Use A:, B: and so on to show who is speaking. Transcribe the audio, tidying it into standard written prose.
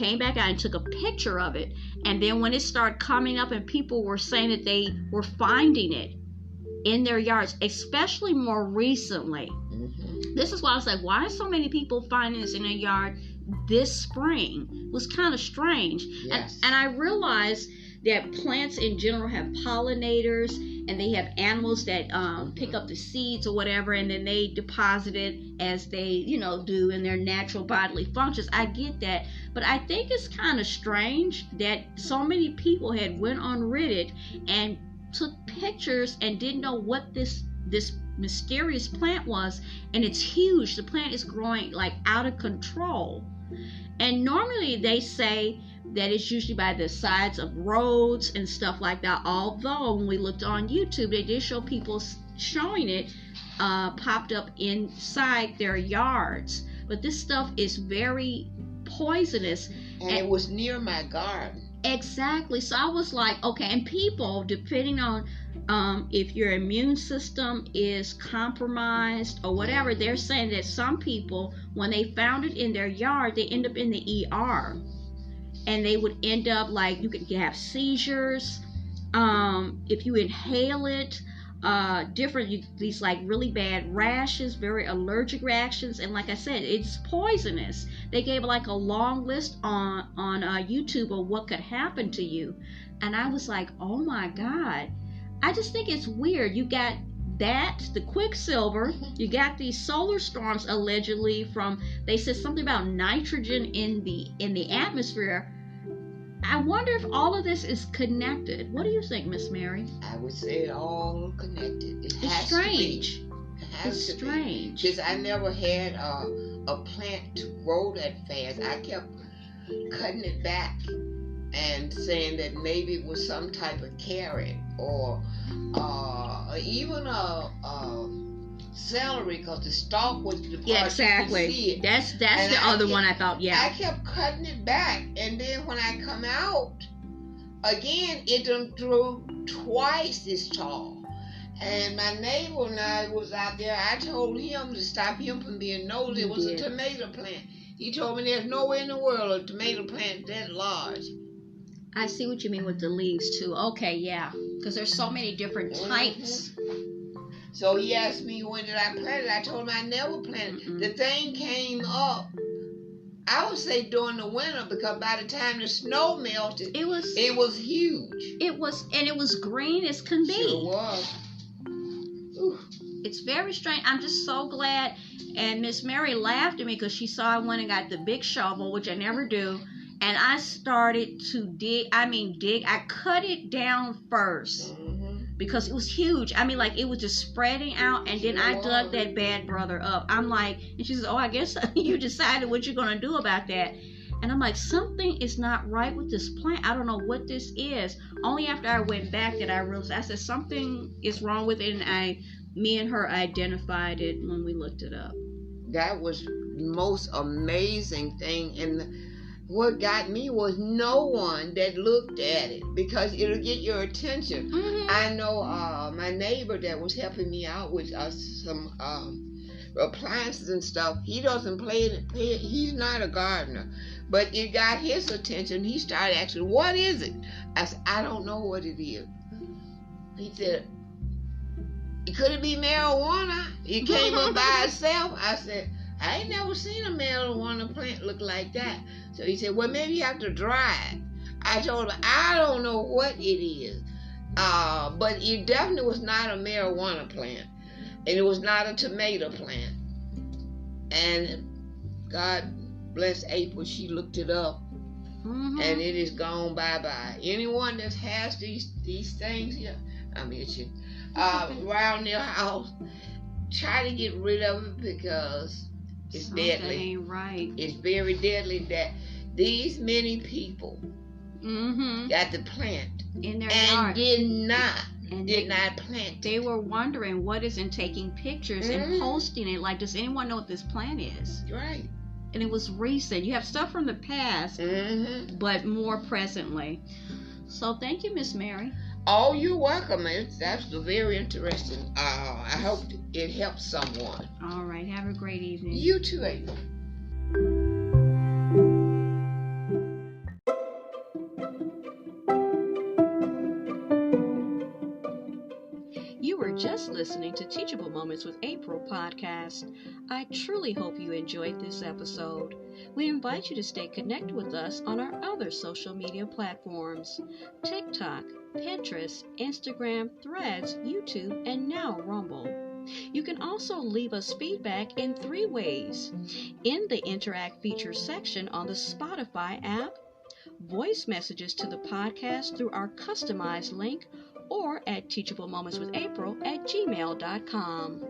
A: came back out and took a picture of it. And then when it started coming up and people were saying that they were finding it in their yards, especially more recently. This is why I was like, why are so many people finding this in their yard this spring? It was kind of strange.
B: Yes.
A: And I realized that plants in general have pollinators, and they have animals that pick up the seeds or whatever, and then they deposit it as they, do in their natural bodily functions. I get that, but I think it's kind of strange that so many people had went on Reddit and took pictures and didn't know what this mysterious plant was, and it's huge. The plant is growing like out of control, and normally they say that it's usually by the sides of roads and stuff like that, although when we looked on YouTube, they did show people showing it popped up inside their yards. But this stuff is very poisonous,
B: and it was near my garden.
A: Exactly. So I was like, okay, and people, depending on if your immune system is compromised or whatever, they're saying that some people, when they found it in their yard, they end up in the ER. And they would end up like, you could have seizures if you inhale it, these like really bad rashes, very allergic reactions, and like I said, it's poisonous. They gave like a long list on YouTube of what could happen to you, and I was like, oh my God. I just think it's weird. You got that, the quicksilver, you got these solar storms allegedly from, they said something about nitrogen in the atmosphere. I wonder if all of this is connected. What do you think, Miss Mary?
B: I would say it all connected.
A: It's strange. It's strange.
B: Because I never had a plant to grow that fast. I kept cutting it back and saying that maybe it was some type of carrot or even a celery, because the stalk was the part.
A: Yeah, exactly.
B: You could see it.
A: That's the other one I thought. Yeah.
B: I kept cutting it back, and then when I come out again, it done grew twice as tall. And my neighbor and I was out there. I told him to stop him from being nosy. It was a tomato plant. He told me there's nowhere in the world a tomato plant that large.
A: I see what you mean with the leaves too. Okay, yeah, because there's so many different types.
B: So he asked me when did I plant it. I told him I never planted it. The thing came up, I would say during the winter, because by the time the snow melted, it was huge.
A: It was green as can be.
B: Sure was. Ooh.
A: It's very strange. I'm just so glad. And Miss Mary laughed at me because she saw I went and got the big shovel, which I never do. And I started to dig. I cut it down first. Because it was huge. Like it was just spreading out, and then I dug that bad brother up. I'm like, and she says, oh, I guess you decided what you're going to do about that. And I'm like, something is not right with this plant. I don't know what this is. Only after I went back did I realize, I said, something is wrong with it, and me and her identified it when we looked it up.
B: That was the most amazing thing, and what got me was no one that looked at it, because it'll get your attention. I know my neighbor that was helping me out with some appliances and stuff. He doesn't play it. He's not a gardener, but it got his attention. He started asking, "What is it?" I said, "I don't know what it is." He said, "Could it be marijuana? It came up by itself." I said, "I ain't never seen a marijuana plant look like that." So he said, "Well, maybe you have to dry it." I told him, "I don't know what it is, but it definitely was not a marijuana plant, and it was not a tomato plant." And God bless April, she looked it up, and it is gone bye-bye. Anyone that has these things here, around their house, try to get rid of it, because it's deadly.
A: Ain't right.
B: It's very deadly that these many people got the plant
A: in their
B: and
A: yard
B: did not plant.
A: They were wondering what is in taking pictures and posting it. Like, does anyone know what this plant is?
B: Right.
A: And it was recent. You have stuff from the past, but more presently. So thank you, Miss Mary.
B: Oh, you're welcome. That's very interesting. I hope it helps someone.
A: All right. Have a great evening.
B: You too, April.
A: just listening to Teachable Moments with April podcast. I truly hope you enjoyed this episode. We invite you to stay connected with us on our other social media platforms: TikTok, Pinterest, Instagram, Threads, YouTube, and now Rumble. You can also leave us feedback in 3 ways: in the Interact features section on the Spotify app, voice messages to the podcast through our customized link, or at teachablemomentswithapril@gmail.com.